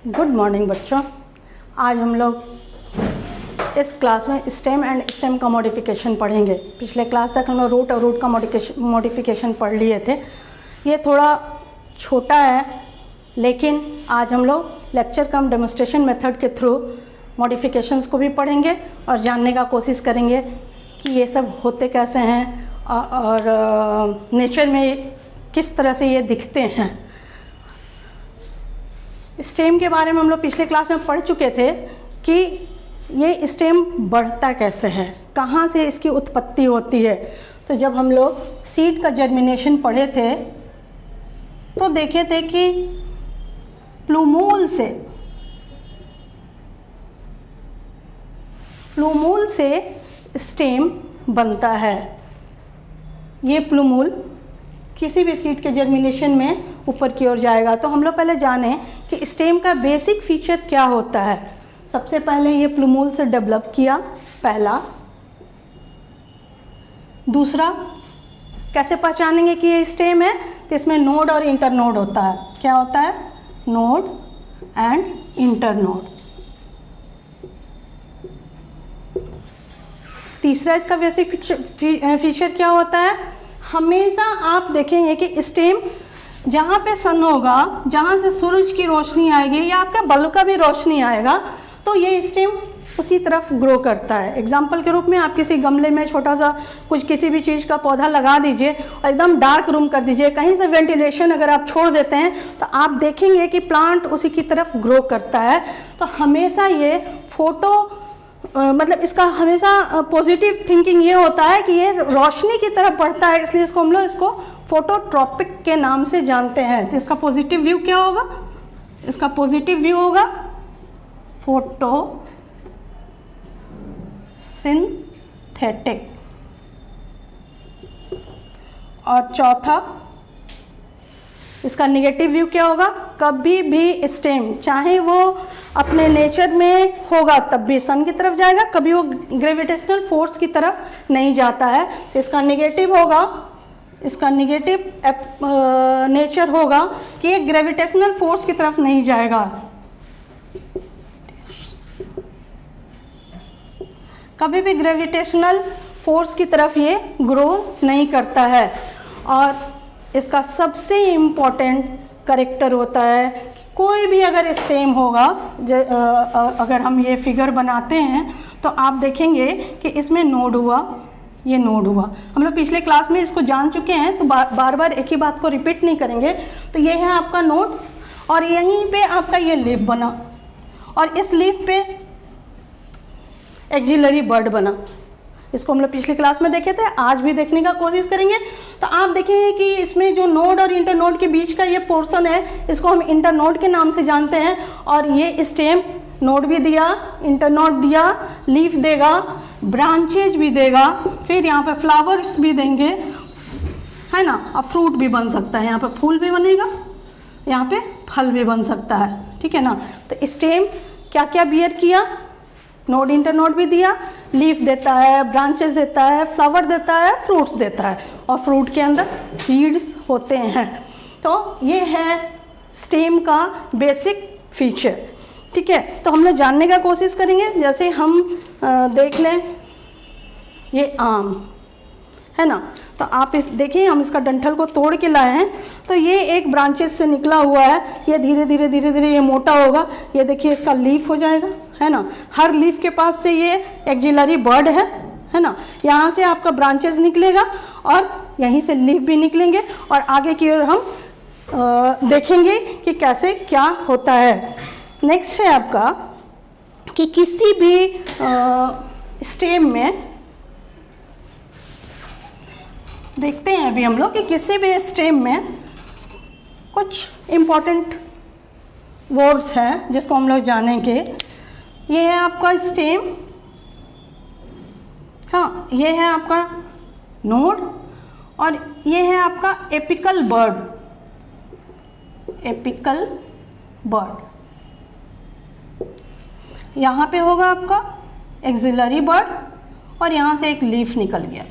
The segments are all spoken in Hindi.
गुड मॉर्निंग बच्चों। आज हम लोग इस क्लास में स्टेम एंड स्टेम का मॉडिफिकेशन पढ़ेंगे। पिछले क्लास तक हम लोग रूट और रूट का मॉडिफिकेशन पढ़ लिए थे। ये थोड़ा छोटा है, लेकिन आज हम लोग लेक्चर कम डेमोन्स्ट्रेशन मेथड के थ्रू मॉडिफिकेशंस को भी पढ़ेंगे और जानने का कोशिश करेंगे कि ये सब होते कैसे हैं और नेचर में किस तरह से ये दिखते हैं। स्टेम के बारे में हम लोग पिछले क्लास में पढ़ चुके थे कि ये स्टेम बढ़ता कैसे है, कहाँ से इसकी उत्पत्ति होती है। तो जब हम लोग सीड का जर्मिनेशन पढ़े थे तो देखे थे कि प्लूमूल से स्टेम बनता है। ये प्लूमूल किसी भी सीड के जर्मिनेशन में ऊपर की ओर जाएगा। तो हम लोग पहले जाने कि स्टेम का बेसिक फीचर क्या होता है। सबसे पहले ये प्लूमूल से डेवलप किया, पहला। दूसरा, कैसे पहचानेंगे कि ये स्टेम है, तो इसमें नोड और इंटरनोड होता है। क्या होता है? Node and internode. तीसरा, इसका बेसिक फीचर क्या होता है? हमेशा आप देखेंगे कि स्टेम जहाँ पे सन होगा, जहाँ से सूरज की रोशनी आएगी या आपका बल्ब का भी रोशनी आएगा, तो ये स्टेम उसी तरफ ग्रो करता है। एग्जाम्पल के रूप में आप किसी गमले में छोटा सा किसी भी चीज़ का पौधा लगा दीजिए और एकदम डार्क रूम कर दीजिए, कहीं से वेंटिलेशन अगर आप छोड़ देते हैं तो आप देखेंगे कि प्लांट उसी की तरफ ग्रो करता है। तो हमेशा ये मतलब इसका हमेशा पॉजिटिव थिंकिंग ये होता है कि ये रोशनी की तरफ बढ़ता है, इसलिए इसको हम लोग इसको फोटोट्रॉपिक के नाम से जानते हैं। तो इसका पॉजिटिव व्यू क्या होगा? इसका पॉजिटिव व्यू होगा फोटोसिंथेटिक। और चौथा, इसका नेगेटिव व्यू क्या होगा? कभी भी स्टेम चाहे वो अपने नेचर में होगा तब भी सन की तरफ जाएगा, कभी वो ग्रेविटेशनल फोर्स की तरफ नहीं जाता है। तो इसका नेगेटिव होगा, इसका नेगेटिव नेचर होगा कि ये ग्रेविटेशनल फोर्स की तरफ नहीं जाएगा। कभी भी ग्रेविटेशनल फोर्स की तरफ ये ग्रो नहीं करता है। और इसका सबसे इम्पोर्टेंट कैरेक्टर होता है कि कोई भी अगर स्टेम होगा, अगर हम ये फिगर बनाते हैं तो आप देखेंगे कि इसमें नोड हुआ, ये नोड हुआ। हम लोग पिछले क्लास में इसको जान चुके हैं, तो बार बार एक ही बात को रिपीट नहीं करेंगे। तो ये है आपका नोड और यहीं पे आपका ये लीफ बना और इस लीफ पे एक्सिलरी बर्ड बना। इसको हम लोग पिछली क्लास में देखे थे, आज भी देखने का कोशिश करेंगे। तो आप देखेंगे कि इसमें जो नोड और इंटरनोड के बीच का ये पोर्शन है, इसको हम इंटरनोड के नाम से जानते हैं। और ये स्टेम नोड भी दिया, इंटरनोड दिया, लीफ देगा, ब्रांचेज भी देगा, फिर यहाँ पे फ्लावर्स भी देंगे, है ना। अब फ्रूट भी बन सकता है, यहाँ पे फूल भी बनेगा, यहाँ पे फल भी बन सकता है, ठीक है ना। तो स्टेम क्या क्या बियर किया? नोड इंटरनोड भी दिया, लीफ देता है, ब्रांचेस देता है, फ्लावर देता है, फ्रूट्स देता है, और फ्रूट के अंदर सीड्स होते हैं। तो ये है स्टेम का बेसिक फीचर, ठीक है। तो हम लोग जानने का कोशिश करेंगे। जैसे हम देख लें, ये आम है ना, तो आप देखिए, हम इसका डंठल को तोड़ के लाए हैं, तो ये एक ब्रांचेस से निकला हुआ है। ये धीरे धीरे ये मोटा होगा, ये देखिए इसका लीफ हो जाएगा, है ना। हर लीफ के पास से ये एक्सिलरी बर्ड है ना। यहाँ से आपका ब्रांचेस निकलेगा और यहीं से लीफ भी निकलेंगे और आगे की ओर हम देखेंगे कि कैसे क्या होता है। नेक्स्ट है आपका कि किसी भी स्टेम में देखते हैं अभी हम लोग कि किसी भी स्टेम में कुछ इम्पोर्टेंट वर्ड्स हैं जिसको हम लोग जानेंगे। ये है आपका स्टेम, हाँ, ये है आपका नोड और ये है आपका एपिकल बर्ड। एपिकल बर्ड, यहाँ पे होगा आपका एक्सिलरी बर्ड और यहाँ से एक लीफ निकल गया,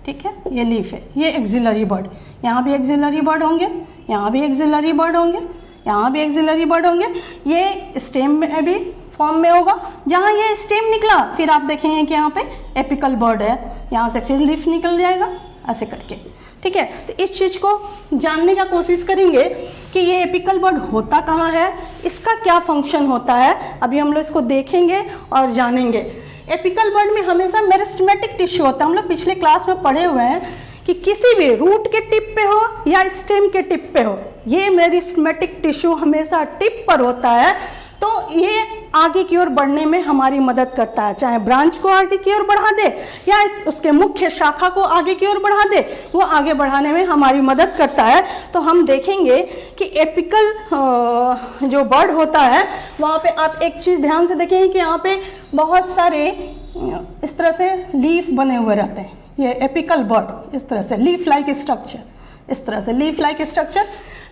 ठीक है। ये लीफ है, ये एक्सिलरी बर्ड, यहाँ भी एक्सिलरी बर्ड होंगे, यहाँ भी एक्सिलरी बर्ड होंगे, यहाँ भी एक्सिलरी बर्ड होंगे। ये स्टेम में भी फॉर्म में होगा, जहाँ ये स्टेम निकला फिर आप देखेंगे कि यहाँ पे एपिकल बर्ड है, यहाँ से फिर लीफ निकल जाएगा ऐसे करके। ठीक है, तो इस चीज़ को जानने का कोशिश करेंगे कि ये एपिकल बर्ड होता कहाँ है, इसका क्या फंक्शन होता है। अभी हम लोग इसको देखेंगे और जानेंगे। एपिकल बर्ड में हमेशा मेरिस्टेमेटिक टिश्यू होता है। हम लोग पिछले क्लास में पढ़े हुए हैं कि किसी भी रूट के टिप पे हो या स्टेम के टिप पे हो, ये मेरिस्टेमेटिक टिश्यू हमेशा टिप पर होता है, तो ये आगे की ओर बढ़ने में हमारी मदद करता है। चाहे ब्रांच को आगे की ओर बढ़ा दे या उसके मुख्य शाखा को आगे की ओर बढ़ा दे, वो आगे बढ़ाने में हमारी मदद करता है। तो हम देखेंगे कि एपिकल जो बर्ड होता है वहाँ पे आप एक चीज़ ध्यान से देखेंगे कि यहाँ पे बहुत सारे इस तरह से लीफ बने हुए रहते हैं। ये एपिकल बर्ड इस तरह से लीफ लाइक स्ट्रक्चर, इस तरह से लीफ लाइक स्ट्रक्चर।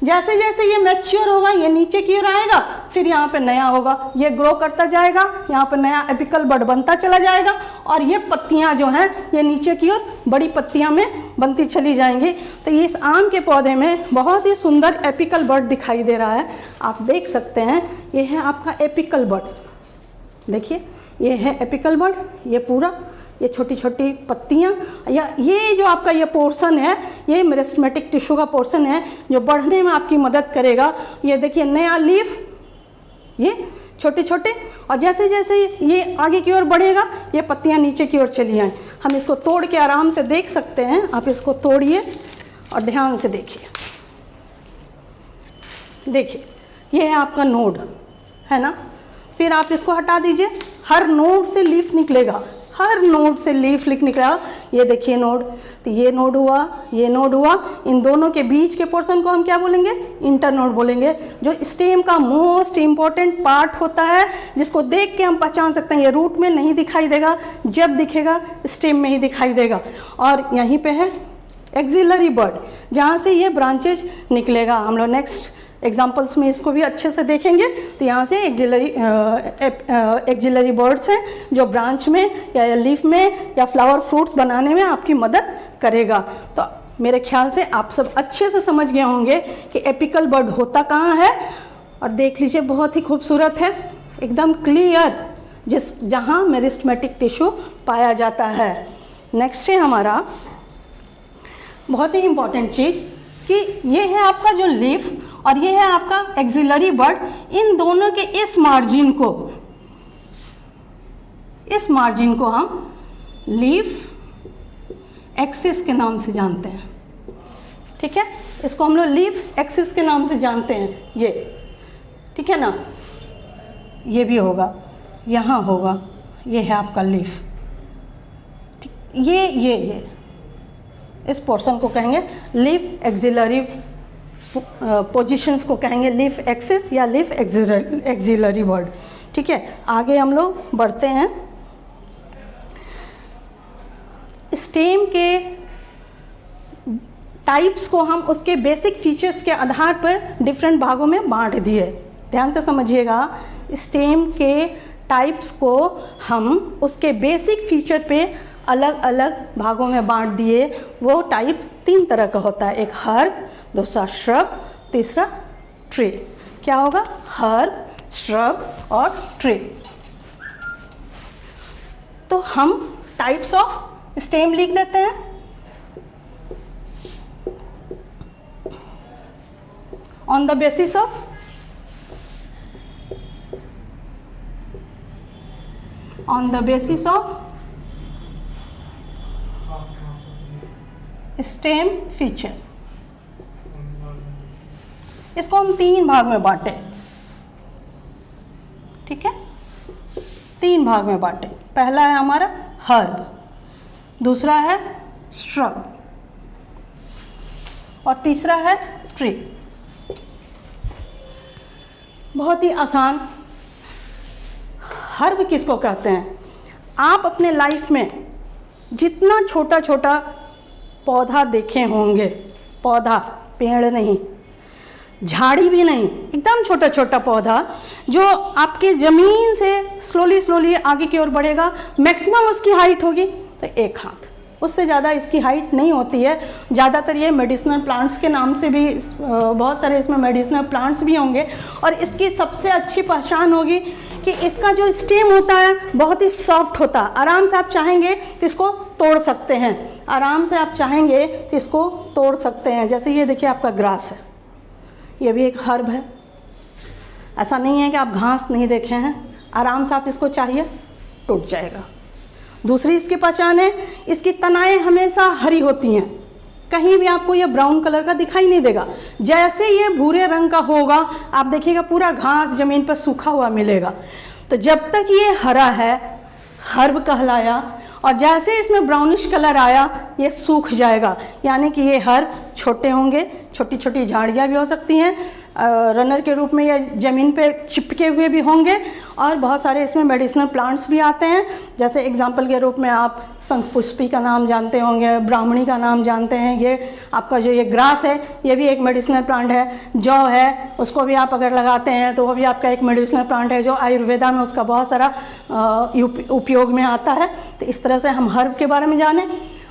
जैसे जैसे ये मैच्योर होगा ये नीचे की ओर आएगा, फिर यहाँ पे नया होगा, ये ग्रो करता जाएगा, यहाँ पे नया एपिकल बर्ड बनता चला जाएगा और ये पत्तियाँ जो हैं ये नीचे की ओर बड़ी पत्तियाँ में बनती चली जाएंगी। तो इस आम के पौधे में बहुत ही सुंदर एपिकल बर्ड दिखाई दे रहा है। आप देख सकते हैं ये है आपका एपिकल बर्ड, देखिए ये है एपिकल बर्ड, ये पूरा ये छोटी छोटी पत्तियाँ, या ये जो आपका ये पोर्शन है ये मेरिस्टेमेटिक टिश्यू का पोर्शन है जो बढ़ने में आपकी मदद करेगा। ये देखिए नया लीफ, ये छोटे छोटे, और जैसे जैसे ये आगे की ओर बढ़ेगा ये पत्तियाँ नीचे की ओर चली आएँ। हम इसको तोड़ के आराम से देख सकते हैं। आप इसको तोड़िए और ध्यान से देखिए, देखिए ये है आपका नोड, है ना। फिर आप इसको हटा दीजिए, हर नोड से लीफ निकलेगा, हर नोड से लीफ निकलेगा। ये देखिए नोड, तो ये नोड हुआ, ये नोड हुआ, इन दोनों के बीच के पोर्शन को हम क्या बोलेंगे, इंटरनोड बोलेंगे, जो स्टेम का मोस्ट इम्पॉर्टेंट पार्ट होता है, जिसको देख के हम पहचान सकते हैं। ये रूट में नहीं दिखाई देगा, जब दिखेगा स्टेम में ही दिखाई देगा। और यहीं पे है एक्सिलरी बर्ड, जहाँ से ये ब्रांचेज निकलेगा। हम लोग नेक्स्ट एग्जाम्पल्स में इसको भी अच्छे से देखेंगे। तो यहाँ से एक्सिलरी बर्ड्स हैं जो ब्रांच में या लीफ में या फ्लावर फ्रूट्स बनाने में आपकी मदद करेगा। तो मेरे ख्याल से आप सब अच्छे से समझ गए होंगे कि एपिकल बर्ड होता कहाँ है। और देख लीजिए बहुत ही खूबसूरत है, एकदम क्लियर, जहाँ मेरिस्टेमेटिक टिश्यू पाया जाता है। नेक्स्ट है हमारा बहुत ही इम्पॉर्टेंट चीज़ कि ये है आपका जो लीफ और ये है आपका एक्सिलरी बर्ड। इन दोनों के इस मार्जिन को हम लीफ एक्सिस के नाम से जानते हैं। ठीक है, इसको हम लोग लीफ एक्सिस के नाम से जानते हैं। ये ठीक है ना, ये भी होगा, यहाँ होगा, ये है आपका लीफ। ठीक, ये इस पोर्शन को कहेंगे लीफ एक्सिलरी, पोजीशंस को कहेंगे लीफ एक्सिस या लीफ एक्सिलरी बर्ड। ठीक है, आगे हम लोग बढ़ते हैं। स्टेम के टाइप्स को हम उसके बेसिक फीचर्स के आधार पर डिफरेंट भागों में बांट दिए। ध्यान से समझिएगा, स्टेम के टाइप्स को हम उसके बेसिक फीचर पे अलग अलग भागों में बांट दिए। वो टाइप 3 तरह का होता है, एक हर्ब, दूसरा श्रब, तीसरा ट्री। क्या होगा, हर्ब, श्रब और ट्री। तो हम टाइप्स ऑफ स्टेम लिख देते हैं। On the basis of stem feature. इसको हम 3 भाग में बांटे। ठीक है, 3 भाग में बांटे। पहला है हमारा हर्ब, दूसरा है श्रब और तीसरा है ट्री। बहुत ही आसान। हर्ब किसको कहते हैं? आप अपने लाइफ में जितना छोटा छोटा पौधा देखे होंगे, पौधा, पेड़ नहीं, झाड़ी भी नहीं, एकदम छोटा छोटा पौधा जो आपके ज़मीन से स्लोली आगे की ओर बढ़ेगा, मैक्सिमम उसकी हाइट होगी तो 1 हाथ, उससे ज़्यादा इसकी हाइट नहीं होती है। ज़्यादातर ये मेडिसिनल प्लांट्स के नाम से भी बहुत सारे इसमें मेडिसिनल प्लांट्स भी होंगे। और इसकी सबसे अच्छी पहचान होगी कि इसका जो स्टेम होता है बहुत ही सॉफ्ट होता है। आराम से आप चाहेंगे तो इसको तोड़ सकते हैं, आराम से आप चाहेंगे तो इसको तोड़ सकते हैं। जैसे ये देखिए आपका ग्रास है, ये भी एक हर्ब है। ऐसा नहीं है कि आप घास नहीं देखे हैं, आराम से आप इसको चाहिए टूट जाएगा। दूसरी इसकी पहचान है, इसकी तनाएं हमेशा हरी होती हैं, कहीं भी आपको ये ब्राउन कलर का दिखाई नहीं देगा। जैसे ये भूरे रंग का होगा आप देखिएगा पूरा घास ज़मीन पर सूखा हुआ मिलेगा। तो जब तक ये हरा है हर्ब कहलाया, और जैसे इसमें ब्राउनिश कलर आया ये सूख जाएगा, यानी कि ये हर्ब छोटे होंगे, छोटी छोटी झाड़ियाँ भी हो सकती हैं, रनर के रूप में ये ज़मीन पे चिपके हुए भी होंगे। और बहुत सारे इसमें मेडिसिनल प्लांट्स भी आते हैं, जैसे एग्जांपल के रूप में आप शंखपुष्पी का नाम जानते होंगे, ब्राह्मणी का नाम जानते हैं। ये आपका जो ये ग्रास है ये भी एक मेडिसिनल प्लांट है। जौ है उसको भी आप अगर लगाते हैं तो वो भी आपका एक मेडिसिनल प्लांट है, जो आयुर्वेदा में उसका बहुत सारा उपयोग में आता है। तो इस तरह से हम हर्ब के बारे में जाने।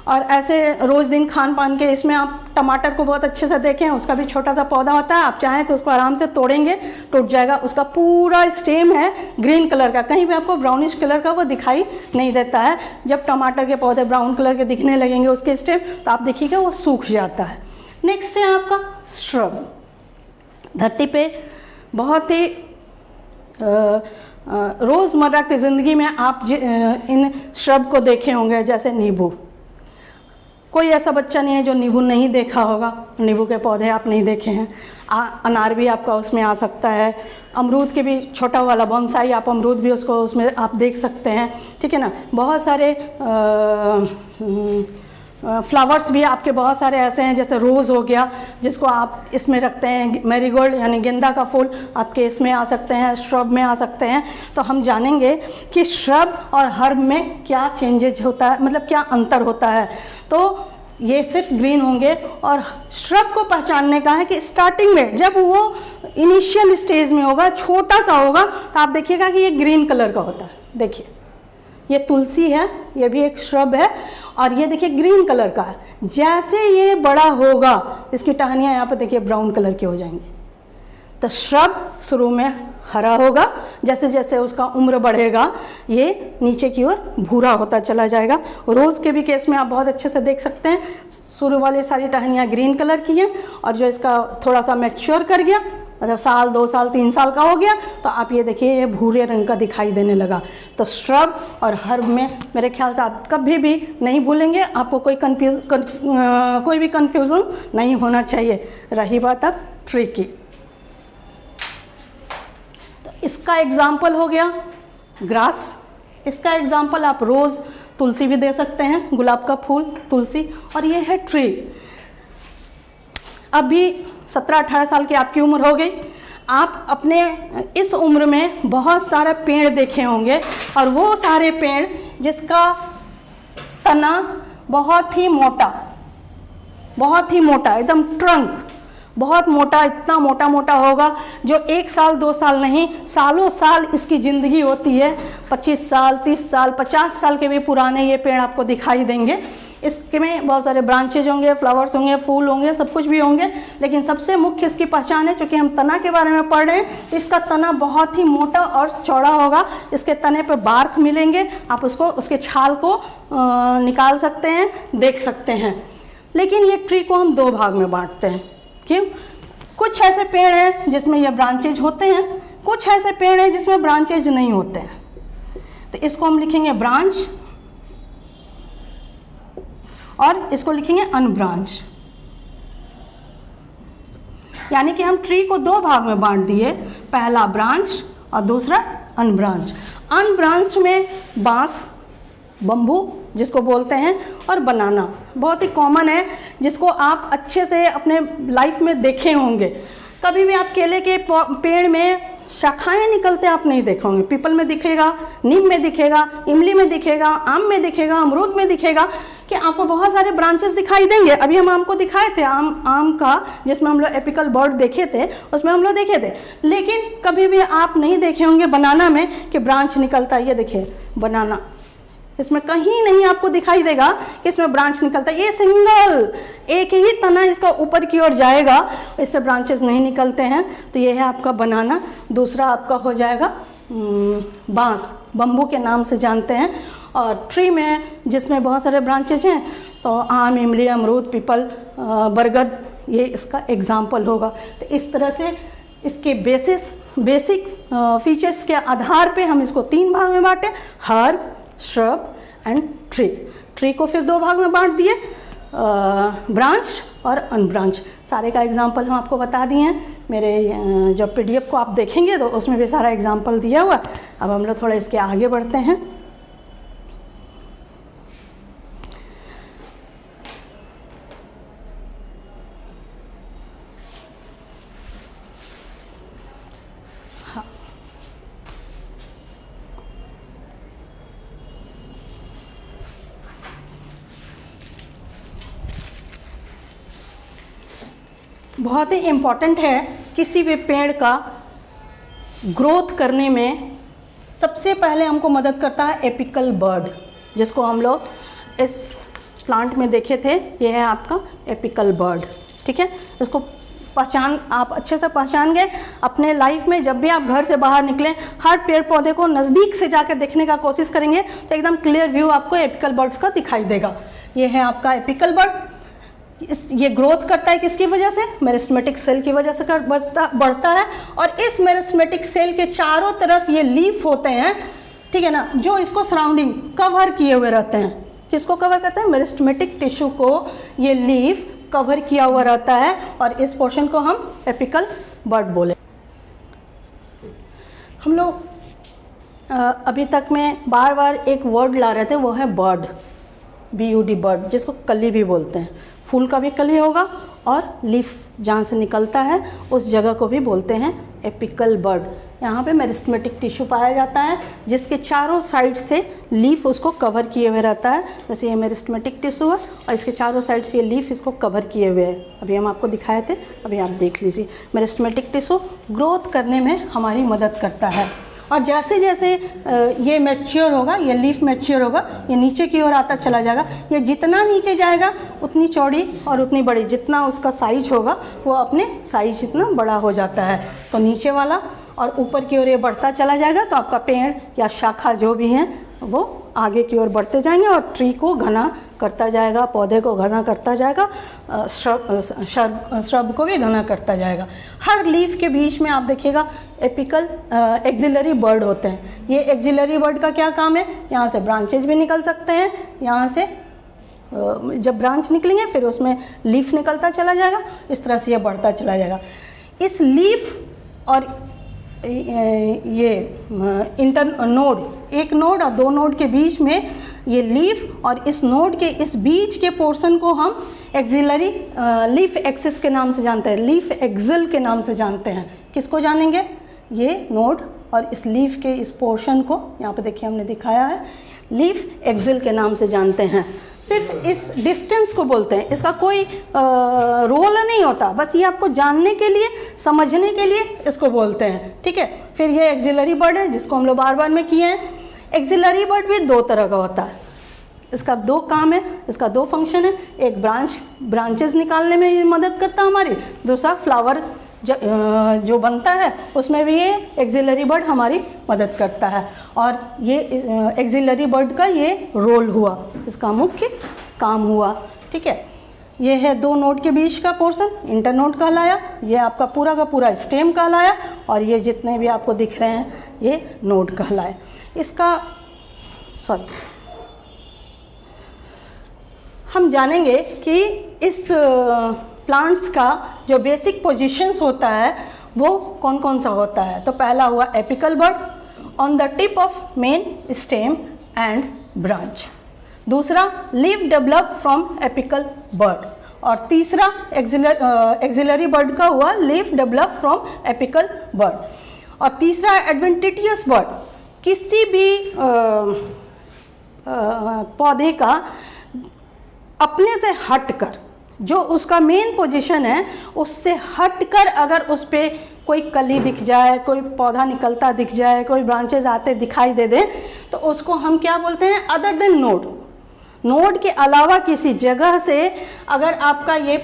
और ऐसे रोज़ दिन खान पान के इसमें आप टमाटर को बहुत अच्छे से देखें, उसका भी छोटा सा पौधा होता है, आप चाहें तो उसको आराम से तोड़ेंगे टूट जाएगा। उसका पूरा स्टेम है ग्रीन कलर का, कहीं भी आपको ब्राउनिश कलर का वो दिखाई नहीं देता है। जब टमाटर के पौधे ब्राउन कलर के दिखने लगेंगे उसके स्टेम, तो आप देखिएगा वो सूख जाता है। नेक्स्ट है आपका श्रब। धरती पे बहुत ही रोज़मर्रा की ज़िंदगी में आप इन श्रब को देखे होंगे, जैसे नींबू। कोई ऐसा बच्चा नहीं है जो नींबू नहीं देखा होगा, नींबू के पौधे आप नहीं देखे हैं। अनार भी आपका उसमें आ सकता है, अमरूद के भी छोटा वाला बोनसाई, आप अमरूद भी उसको उसमें आप देख सकते हैं, ठीक है ना। बहुत सारे फ्लावर्स भी आपके बहुत सारे ऐसे हैं, जैसे रोज़ हो गया जिसको आप इसमें रखते हैं, मैरीगोल्ड यानी गेंदा का फूल आपके इसमें आ सकते हैं, श्रब में आ सकते हैं। तो हम जानेंगे कि श्रब और हर्ब में क्या चेंजेज होता है, मतलब क्या अंतर होता है। तो ये सिर्फ ग्रीन होंगे। और श्रब को पहचानने का है कि स्टार्टिंग में जब वो इनिशियल स्टेज में होगा, छोटा सा होगा, तो आप देखिएगा कि ये ग्रीन कलर का होता है। देखिए ये तुलसी है, ये भी एक श्रब है, और ये देखिए ग्रीन कलर का है। जैसे ये बड़ा होगा इसकी टहनियाँ यहाँ पर देखिए ब्राउन कलर की हो जाएंगी। तो श्रब शुरू में हरा होगा, जैसे जैसे उसका उम्र बढ़ेगा ये नीचे की ओर भूरा होता चला जाएगा। रोज़ के भी केस में आप बहुत अच्छे से देख सकते हैं, शुरू वाली सारी टहनियाँ ग्रीन कलर की हैं, और जो इसका थोड़ा सा मैच्योर कर गया, मतलब साल 2 साल 3 साल का हो गया, तो आप ये देखिए ये भूरे रंग का दिखाई देने लगा। तो श्रब और हर्ब में मेरे ख्याल से आप कभी भी नहीं भूलेंगे, आपको कोई भी कन्फ्यूज़न नहीं होना चाहिए। रही बात अब ट्री की, तो इसका एग्जाम्पल हो गया ग्रास, इसका एग्जाम्पल आप रोज़, तुलसी भी दे सकते हैं, गुलाब का फूल, तुलसी, और ये है ट्री। अभी 17-18 साल की आपकी उम्र हो गई, आप अपने इस उम्र में बहुत सारे पेड़ देखे होंगे, और वो सारे पेड़ जिसका तना बहुत ही मोटा, एकदम ट्रंक बहुत मोटा, इतना मोटा होगा जो 1 साल 2 साल नहीं, सालों साल इसकी ज़िंदगी होती है। 25 साल 30 साल 50 साल के भी पुराने ये पेड़ आपको दिखाई देंगे। इसमें बहुत सारे ब्रांचेज होंगे, फ्लावर्स होंगे, फूल होंगे, सब कुछ भी होंगे, लेकिन सबसे मुख्य इसकी पहचान है, चूँकि हम तना के बारे में पढ़ रहे हैं, तो इसका तना बहुत ही मोटा और चौड़ा होगा। इसके तने पर बार्क मिलेंगे, आप उसके छाल को निकाल सकते हैं, देख सकते हैं। लेकिन ये ट्री को हम 2 भाग में बांटते हैं। क्यों? कुछ ऐसे पेड़ हैं जिसमें ये ब्रांचेज होते हैं, कुछ ऐसे पेड़ हैं जिसमें ब्रांचेज नहीं होते हैं। तो इसको हम लिखेंगे ब्रांच, और इसको लिखेंगे अनब्रांच। यानी कि हम ट्री को 2 भाग में बांट दिए, पहला ब्रांच और दूसरा अनब्रांच। अनब्रांच में बांस, बम्बू जिसको बोलते हैं, और बनाना बहुत ही कॉमन है, जिसको आप अच्छे से अपने लाइफ में देखे होंगे। कभी भी आप केले के पेड़ में शाखाएं निकलते आप नहीं देखे होंगे। पीपल में दिखेगा, नीम में दिखेगा, इमली में दिखेगा, आम में दिखेगा, अमरूद में दिखेगा, कि आपको बहुत सारे ब्रांचेस दिखाई देंगे। अभी हम आम को दिखाए थे, आम का जिसमें हम लोग एपिकल बर्ड देखे थे, उसमें हम लोग देखे थे। लेकिन कभी भी आप नहीं देखे होंगे बनाना में कि ब्रांच निकलता है। ये देखिए बनाना, इसमें कहीं नहीं आपको दिखाई देगा कि इसमें ब्रांच निकलता है। ये सिंगल एक ही तना इसका ऊपर की ओर जाएगा, इससे ब्रांचेस नहीं निकलते हैं। तो ये है आपका बनाना। दूसरा आपका हो जाएगा बांस, बम्बू के नाम से जानते हैं। और ट्री में जिसमें बहुत सारे ब्रांचेज हैं, तो आम, इमली, अमरूद, पीपल, बरगद, ये इसका एग्जाम्पल होगा। तो इस तरह से इसके बेसिक फीचर्स के आधार पे हम इसको 3 भाग में बांटे, herb, shrub and tree. Tree को फिर 2 भाग में बांट दिए, ब्रांच और अनब्रांच। सारे का एग्जाम्पल हम आपको बता दिए हैं। मेरे जब PDF को आप देखेंगे तो उसमें भी सारा एग्जाम्पल दिया हुआ। अब हम लोग थोड़ा इसके आगे बढ़ते हैं। बहुत ही इम्पॉर्टेंट है किसी भी पेड़ का ग्रोथ करने में। सबसे पहले हमको मदद करता है एपिकल बर्ड, जिसको हम लोग इस प्लांट में देखे थे। ये है आपका एपिकल बर्ड, ठीक है। इसको पहचान, आप अच्छे से पहचान गए। अपने लाइफ में जब भी आप घर से बाहर निकलें, हर पेड़ पौधे को नज़दीक से जाकर देखने का कोशिश करेंगे तो एकदम क्लियर व्यू आपको एपिकल बर्ड्स का दिखाई देगा। ये है आपका एपिकल बर्ड। ये ग्रोथ करता है किसकी वजह से? मेरिस्टेमेटिक सेल की वजह से बढ़ता है। और इस मेरिस्टेमेटिक सेल के चारों तरफ ये लीफ होते हैं, ठीक है ना, जो इसको सराउंडिंग कवर किए हुए रहते हैं। किसको कवर करते हैं? मेरिस्टेमेटिक टिश्यू को ये लीफ कवर किया हुआ रहता है, और इस पोर्शन को हम एपिकल बर्ड बोले। हम लोग अभी तक में बार बार एक वर्ड ला रहे थे, वो है बर्ड, BUD बर्ड, जिसको कली भी बोलते हैं। फूल का भी कली होगा, और लीफ जहाँ से निकलता है उस जगह को भी बोलते हैं एपिकल बर्ड। यहाँ पे मेरिस्टेमेटिक टिश्यू पाया जाता है, जिसके चारों साइड से लीफ उसको कवर किए हुए रहता है। जैसे ये मेरिस्टेमेटिक टिश्यू है, और इसके चारों साइड से ये लीफ इसको कवर किए हुए है। अभी हम आपको दिखाए थे, अभी आप देख लीजिए। मेरिस्टेमेटिक टिश्यू ग्रोथ करने में हमारी मदद करता है। और जैसे जैसे ये मैच्योर होगा, ये लीफ मैच्योर होगा, ये नीचे की ओर आता चला जाएगा। ये जितना नीचे जाएगा उतनी चौड़ी और उतनी बड़ी, जितना उसका साइज होगा वो अपने साइज जितना बड़ा हो जाता है। तो नीचे वाला और ऊपर की ओर ये बढ़ता चला जाएगा, तो आपका पेड़ या शाखा जो भी हैं वो आगे की ओर बढ़ते जाएंगे, और ट्री को घना करता जाएगा, पौधे को घना करता जाएगा, श्रब को भी घना करता जाएगा। हर लीफ के बीच में आप देखिएगा एपिकल एक्सिलरी बर्ड होते हैं। ये एक्सिलरी बर्ड का क्या काम है? यहाँ से ब्रांचेज भी निकल सकते हैं। यहाँ से जब ब्रांच निकलेंगे फिर उसमें लीफ निकलता चला जाएगा, इस तरह से ये बढ़ता चला जाएगा। इस लीफ और ये इंटर नोड, एक नोड और 2 नोड के बीच में ये लीफ, और इस नोड के इस बीच के पोर्शन को हम एक्सिलरी लीफ एक्सिस के नाम से जानते हैं, लीफ एक्सिल के नाम से जानते हैं। किसको जानेंगे? ये नोड और इस लीफ के इस पोर्शन को, यहाँ पे देखिए हमने दिखाया है, लीफ एक्सिल के नाम से जानते हैं। सिर्फ इस डिस्टेंस को बोलते हैं, इसका कोई रोल नहीं होता, बस ये आपको जानने के लिए, समझने के लिए इसको बोलते हैं, ठीक है। फिर ये एक्सिलरी बर्ड है, जिसको हम लोग बार बार में किए हैं। एक्सिलरी बर्ड भी 2 तरह का होता है। इसका 2 काम है, इसका 2 फंक्शन है। एक ब्रांचेस निकालने में मदद करता है हमारी, दूसरा फ्लावर जो बनता है उसमें भी ये एक्सिलरी बर्ड हमारी मदद करता है। और ये एक्सिलरी बर्ड का ये रोल हुआ, इसका मुख्य काम हुआ, ठीक है। ये है 2 नोड के बीच का पोर्शन, इंटरनोड कहलाया। ये आपका पूरा का पूरा स्टेम कहलाया, और ये जितने भी आपको दिख रहे हैं ये नोड कहलाए। इसका हम जानेंगे कि इस प्लांट्स का जो बेसिक पोजीशंस होता है वो कौन कौन सा होता है। तो पहला हुआ apical bud on the tip of main stem and branch. दूसरा leaf develop from apical bud. और तीसरा एक्सिलरी बर्ड का हुआ leaf develop from apical bud. और तीसरा एडवेंटिटियस बर्ड, किसी भी पौधे का अपने से हटकर, जो उसका मेन पोजीशन है उससे हटकर अगर उस पर कोई कली दिख जाए, कोई पौधा निकलता दिख जाए, कोई ब्रांचेज आते दिखाई दे दे, तो उसको हम क्या बोलते हैं, अदर देन नोड। नोड के अलावा किसी जगह से अगर आपका ये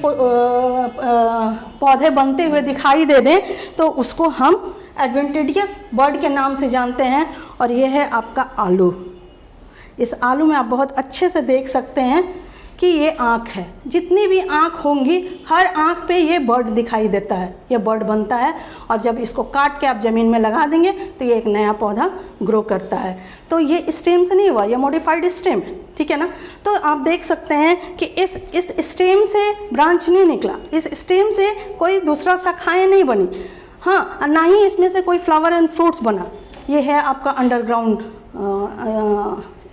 पौधे बनते हुए दिखाई दे दें तो उसको हम एडवेंटिशियस बर्ड के नाम से जानते हैं। और ये है आपका आलू। इस आलू में आप बहुत अच्छे से देख सकते हैं कि ये आँख है। जितनी भी आँख होंगी हर आँख पे ये बर्ड दिखाई देता है, ये बर्ड बनता है। और जब इसको काट के आप ज़मीन में लगा देंगे तो ये एक नया पौधा ग्रो करता है। तो ये स्टेम से नहीं हुआ, ये मॉडिफाइड स्टेम है, ठीक है ना। तो आप देख सकते हैं कि इस स्टेम से ब्रांच नहीं निकला, इस स्टेम से कोई दूसरा शाखाएँ नहीं बनी, हाँ, ना ही इसमें से कोई फ्लावर एंड फ्रूट्स बना। ये है आपका अंडरग्राउंड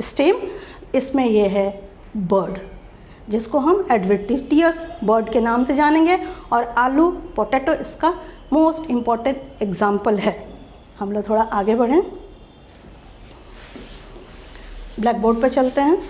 स्टेम, इसमें ये है बर्ड जिसको हम एडवेंटिशियस बर्ड के नाम से जानेंगे। और आलू, पोटैटो इसका मोस्ट इम्पॉर्टेंट एग्जाम्पल है। हम लोग थोड़ा आगे बढ़ें, ब्लैक बोर्ड पे चलते हैं।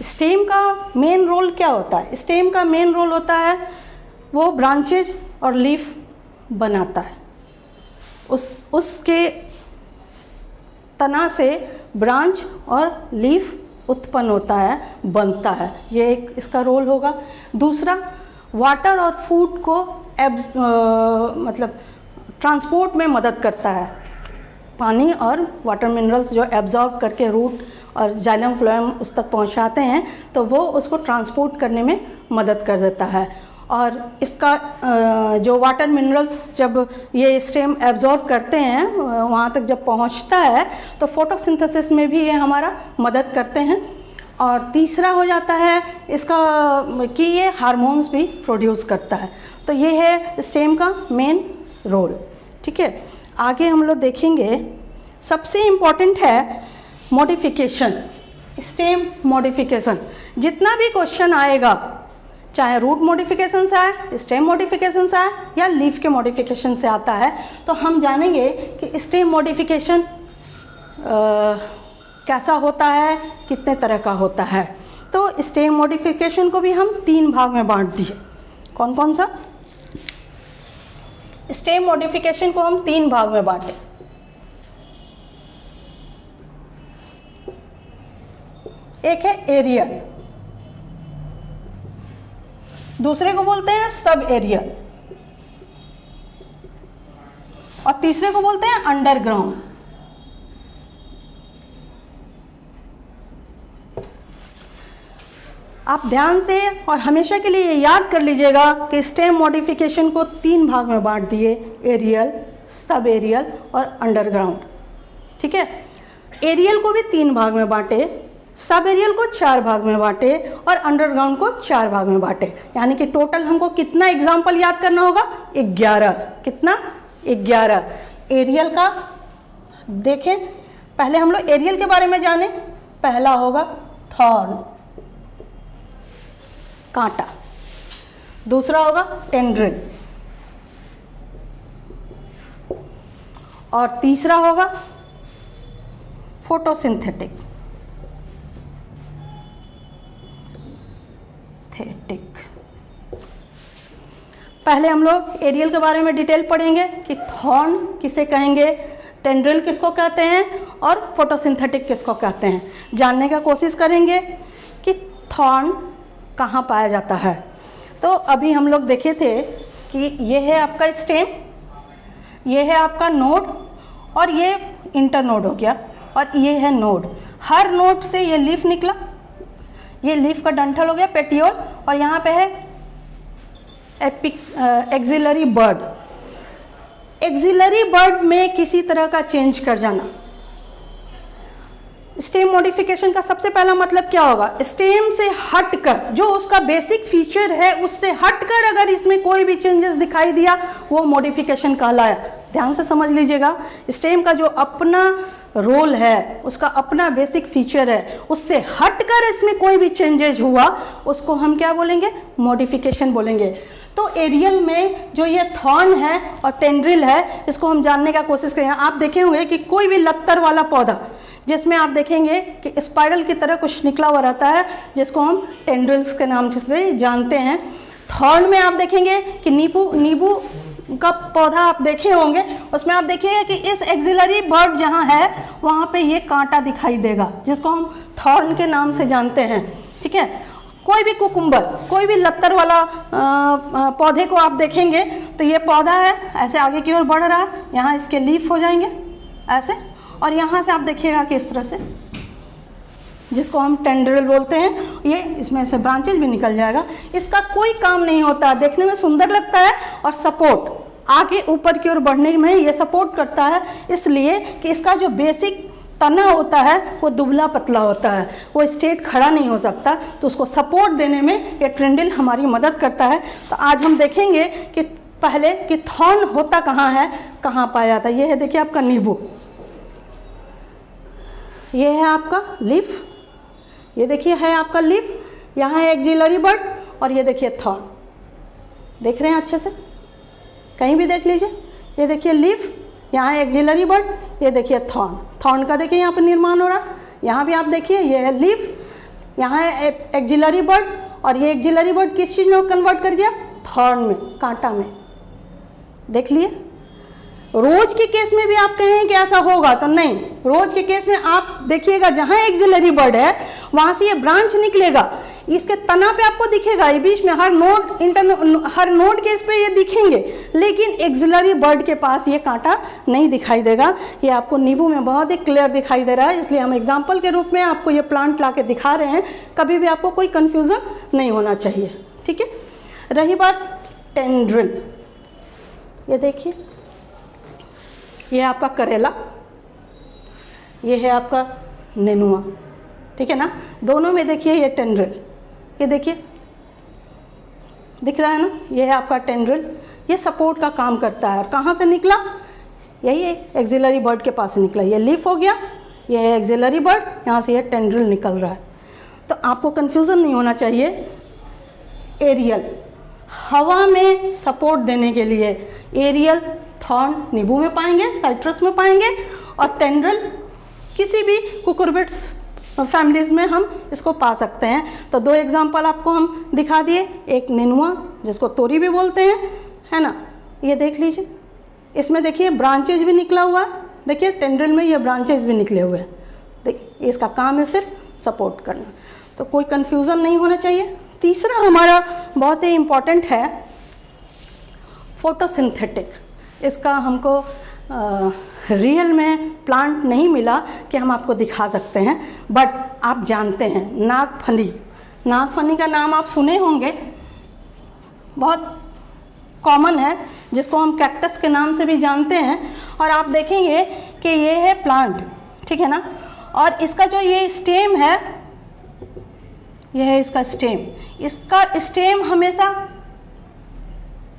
स्टेम का मेन रोल क्या होता है? स्टेम का मेन रोल होता है वो ब्रांचेज और लीफ बनाता है। उसके तना से ब्रांच और लीफ उत्पन्न होता है, बनता है, ये एक इसका रोल होगा। दूसरा, वाटर और फूड को मतलब ट्रांसपोर्ट में मदद करता है। पानी और वाटर मिनरल्स जो एब्जॉर्ब करके रूट और जाइलम फ्लोएम उस तक पहुंचाते हैं तो वो उसको ट्रांसपोर्ट करने में मदद कर देता है। और इसका जो वाटर मिनरल्स जब ये स्टेम एब्जॉर्ब करते हैं वहाँ तक जब पहुँचता है तो फोटोसिंथेसिस में भी ये हमारा मदद करते हैं। और तीसरा हो जाता है इसका कि ये हार्मोन्स भी प्रोड्यूस करता है। तो ये है स्टेम का मेन रोल, ठीक है। आगे हम लोग देखेंगे, सबसे इम्पॉर्टेंट है मॉडिफिकेशन, स्टेम मॉडिफिकेशन। जितना भी क्वेश्चन आएगा, चाहे रूट मॉडिफिकेशन से आए, स्टेम मॉडिफिकेशन से आए या लीफ के मॉडिफिकेशन से आता है, तो हम जानेंगे कि स्टेम मॉडिफिकेशन कैसा होता है, कितने तरह का होता है। तो स्टेम मॉडिफिकेशन को भी हम 3 भाग में बांट दिए। कौन कौन सा? स्टेम मॉडिफिकेशन को हम 3 भाग में बांटे। एक है एरियल, दूसरे को बोलते हैं सब एरियल, और तीसरे को बोलते हैं अंडरग्राउंड। आप ध्यान से और हमेशा के लिए याद कर लीजिएगा कि स्टेम मॉडिफिकेशन को 3 भाग में बांट दिए, एरियल, सब एरियल और अंडरग्राउंड, ठीक है। एरियल को भी 3 भाग में बांटे, सब एरियल को 4 भाग में बांटे और अंडरग्राउंड को 4 भाग में बांटे। यानी कि टोटल हमको कितना एग्जाम्पल याद करना होगा? 11। कितना? 11। एरियल का देखें, पहले हम लोग एरियल के बारे में जाने। पहला होगा थॉर्न, कांटा। दूसरा होगा टेंड्रिल, और तीसरा होगा फोटोसिंथेटिक। पहले हम लोग एरियल के बारे में डिटेल पढ़ेंगे कि थॉर्न किसे कहेंगे, टेंड्रिल किसको कहते हैं और फोटोसिंथेटिक किसको कहते हैं। जानने का कोशिश करेंगे कि थॉर्न कहाँ पाया जाता है। तो अभी हम लोग देखे थे कि ये है आपका स्टेम, ये है आपका नोड, और ये इंटरनोड हो गया, और ये है नोड। हर नोड से ये लीफ निकला, ये लीफ का डंठल हो गया पेटियोल, और यहाँ पे है एक्सिलरी बर्ड। एक्सिलरी बर्ड में किसी तरह का चेंज कर जाना। स्टेम मॉडिफिकेशन का सबसे पहला मतलब क्या होगा? स्टेम से हटकर, जो उसका बेसिक फीचर है उससे हटकर अगर इसमें कोई भी चेंजेस दिखाई दिया वो मॉडिफिकेशन कहलाया। ध्यान से समझ लीजिएगा, स्टेम का जो अपना रोल है, उसका अपना बेसिक फीचर है, उससे हटकर इसमें कोई भी चेंजेस हुआ उसको हम क्या बोलेंगे? मॉडिफिकेशन बोलेंगे। तो एरियल में जो ये थॉर्न है और टेंड्रिल है, इसको हम जानने का कोशिश करें। आप देखे होंगे कि कोई भी लत्तर वाला पौधा जिसमें आप देखेंगे कि स्पाइरल की तरह कुछ निकला हुआ रहता है, जिसको हम टेंड्रिल्स के नाम से जानते हैं। थॉर्न में आप देखेंगे कि नींबू का पौधा आप देखे होंगे, उसमें आप देखिएगा कि इस एक्सिलरी बर्ड जहाँ है वहाँ पे ये कांटा दिखाई देगा, जिसको हम थॉर्न के नाम से जानते हैं। ठीक है, कोई भी कुकुम्बर, कोई भी लत्तर वाला पौधे को आप देखेंगे तो ये पौधा है, ऐसे आगे की ओर बढ़ रहा है, यहाँ इसके लीफ हो जाएंगे ऐसे, और यहाँ से आप देखिएगा कि इस तरह से, जिसको हम टेंड्रिल बोलते हैं, ये इसमें से ब्रांचेज भी निकल जाएगा। इसका कोई काम नहीं होता, देखने में सुंदर लगता है और सपोर्ट आगे ऊपर की ओर बढ़ने में ये सपोर्ट करता है, इसलिए कि इसका जो बेसिक तना होता है वो दुबला पतला होता है, वो स्ट्रेट खड़ा नहीं हो सकता, तो उसको सपोर्ट देने में ये टेंड्रिल हमारी मदद करता है। तो आज हम देखेंगे कि पहले कि थॉर्न होता कहाँ है, कहाँ पाया जाता है। ये है देखिए आपका नींबू, ये है आपका लीफ, ये देखिए है आपका लीफ, यहाँ है एक्सिलरी बर्ड, और ये देखिए थॉर्न। देख रहे हैं अच्छे से, कहीं भी देख लीजिए, ये देखिए लीफ, यहाँ है एक्सिलरी बर्ड, ये देखिए थॉर्न। थॉर्न का देखिए यहाँ पर निर्माण हो रहा, यहाँ भी आप देखिए ये है लीफ, यहाँ है एक्सिलरी बर्ड, और ये एक्सिलरी बर्ड किस चीज़ में कन्वर्ट कर गया, थॉर्न में, कांटा में। देख लिए। रोज के केस में भी आप कहें कि ऐसा होगा तो नहीं, रोज के केस में आप देखिएगा जहाँ एक्सिलरी बर्ड है वहाँ से ये ब्रांच निकलेगा, इसके तना पे आपको दिखेगा, ये बीच में हर नोड केस पे ये दिखेंगे, लेकिन एक्सिलरी बर्ड के पास ये कांटा नहीं दिखाई देगा। ये आपको नींबू में बहुत ही क्लियर दिखाई दे रहा है, इसलिए हम एग्जाम्पल के रूप में आपको ये प्लांट ला के दिखा रहे हैं, कभी भी आपको कोई कन्फ्यूज़न नहीं होना चाहिए। ठीक है, रही बात टेंड्रिल, ये देखिए, ये है आपका करेला, ये है आपका नेनुआ। ठीक है ना, दोनों में देखिए ये टेंड्रिल, ये देखिए दिख रहा है ना, ये है आपका टेंड्रिल, ये सपोर्ट का काम करता है। और कहाँ से निकला, यही एक्सिलरी बर्ड के पास से निकला, ये लीफ हो गया, ये है एक्सिलरी बर्ड, यहाँ से ये टेंड्रिल निकल रहा है। तो आपको कन्फ्यूज़न नहीं होना चाहिए। एरियल हवा में सपोर्ट देने के लिए, एरियल थॉर्न नींबू में पाएंगे, साइट्रस में पाएंगे, और टेंड्रिल किसी भी कुकुरबिट्स फैमिलीज़ में हम इसको पा सकते हैं। तो दो एग्जांपल आपको हम दिखा दिए, एक नेनुआ जिसको तोरी भी बोलते हैं, है ना, ये देख लीजिए, इसमें देखिए ब्रांचेज भी निकला हुआ है, देखिए टेंड्रिल में ये ब्रांचेज भी निकले हुए हैं। देखिए इसका काम है सिर्फ सपोर्ट करना, तो कोई कन्फ्यूज़न नहीं होना चाहिए। तीसरा हमारा बहुत ही इम्पॉर्टेंट है फोटोसिंथेटिक। इसका हमको रियल में प्लांट नहीं मिला कि हम आपको दिखा सकते हैं, बट आप जानते हैं नागफनी, नागफनी का नाम आप सुने होंगे, बहुत कॉमन है, जिसको हम कैक्टस के नाम से भी जानते हैं। और आप देखेंगे कि ये है प्लांट, ठीक है ना, और इसका जो ये स्टेम है, यह है इसका स्टेम, इसका स्टेम हमेशा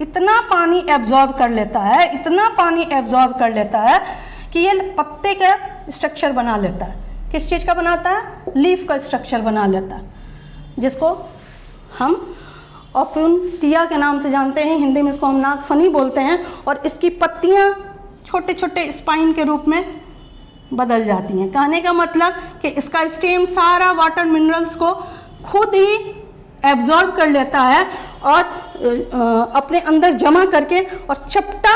इतना पानी एब्जॉर्ब कर लेता है, इतना पानी एब्जॉर्ब कर लेता है कि ये पत्ते का स्ट्रक्चर बना लेता है। किस चीज़ का बनाता है, लीफ का स्ट्रक्चर बना लेता है, जिसको हम ओपुंटिया के नाम से जानते हैं, हिंदी में इसको हम नागफनी बोलते हैं। और इसकी पत्तियाँ छोटे छोटे स्पाइन के रूप में बदल जाती हैं। कहने का मतलब कि इसका स्टेम सारा वाटर मिनरल्स को खुद ही एब्जॉर्ब कर लेता है और अपने अंदर जमा करके, और चपटा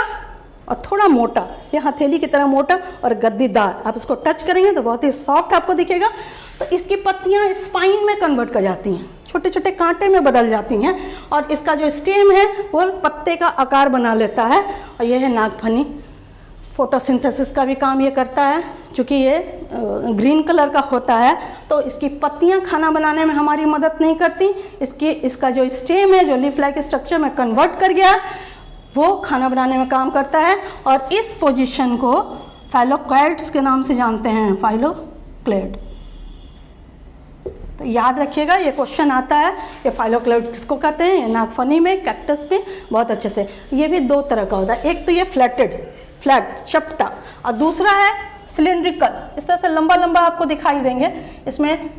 और थोड़ा मोटा, ये हथेली की तरह मोटा और गद्दीदार, आप इसको टच करेंगे तो बहुत ही सॉफ्ट आपको दिखेगा। तो इसकी पत्तियां स्पाइन में कन्वर्ट कर जाती हैं, छोटे छोटे कांटे में बदल जाती हैं, और इसका जो स्टेम है वो पत्ते का आकार बना लेता है। और यह है नागफनी। फोटोसिंथेसिस का भी काम ये करता है, चूँकि ये ग्रीन कलर का होता है, तो इसकी पत्तियां खाना बनाने में हमारी मदद नहीं करती, इसका जो स्टेम है, जो लीफ लाइक स्ट्रक्चर में कन्वर्ट कर गया, वो खाना बनाने में काम करता है। और इस पोजीशन को फाइलोक्लेड्स के नाम से जानते हैं, फाइलोक्लेड। तो याद रखिएगा, ये क्वेश्चन आता है कि फाइलोक्लेड किसको कहते हैं, ये नागफनी में, कैक्टस में बहुत अच्छे से। ये भी दो तरह का होता है, एक तो ये फ्लैट चपटा, और दूसरा है सिलेंड्रिकल, इस तरह से लंबा लंबा आपको दिखाई देंगे, इसमें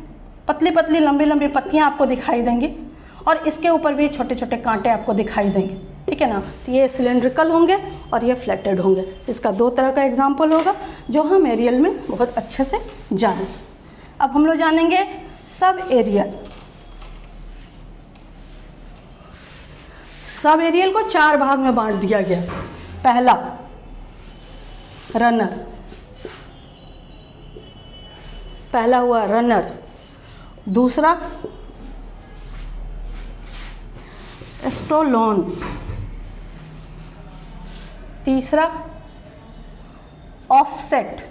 पतली पतली लंबी लंबी पत्तियां आपको दिखाई देंगी। और इसके ऊपर भी छोटे छोटे कांटे आपको दिखाई देंगे, ठीक है ना। तो ये सिलेंड्रिकल होंगे और ये फ्लैटेड होंगे। इसका दो तरह का एग्जाम्पल होगा जो हम एरियल में बहुत अच्छे से जानें। अब हम लोग जानेंगे सब एरियल। सब एरियल को 4 भाग में बांट दिया गया। पहला रनर, पहला हुआ रनर। दूसरा स्टोलोन। तीसरा ऑफसेट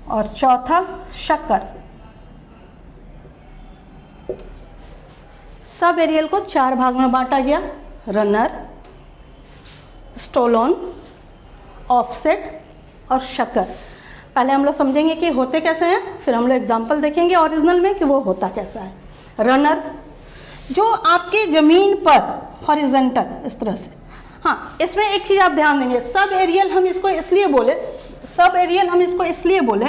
और चौथा शक्कर। सब एरियल को 4 भाग में बांटा गया, रनर, स्टोलोन, ऑफसेट और शक्कर। पहले हम लोग समझेंगे कि होते कैसे हैं, फिर हम लोग एग्जाम्पल देखेंगे ओरिजिनल में कि वो होता कैसा है। रनर जो आपकी ज़मीन पर हॉरिजॉन्टल इस तरह से, हाँ इसमें एक चीज़ आप ध्यान देंगे, सब एरियल हम इसको इसलिए बोले, सब एरियल हम इसको इसलिए बोले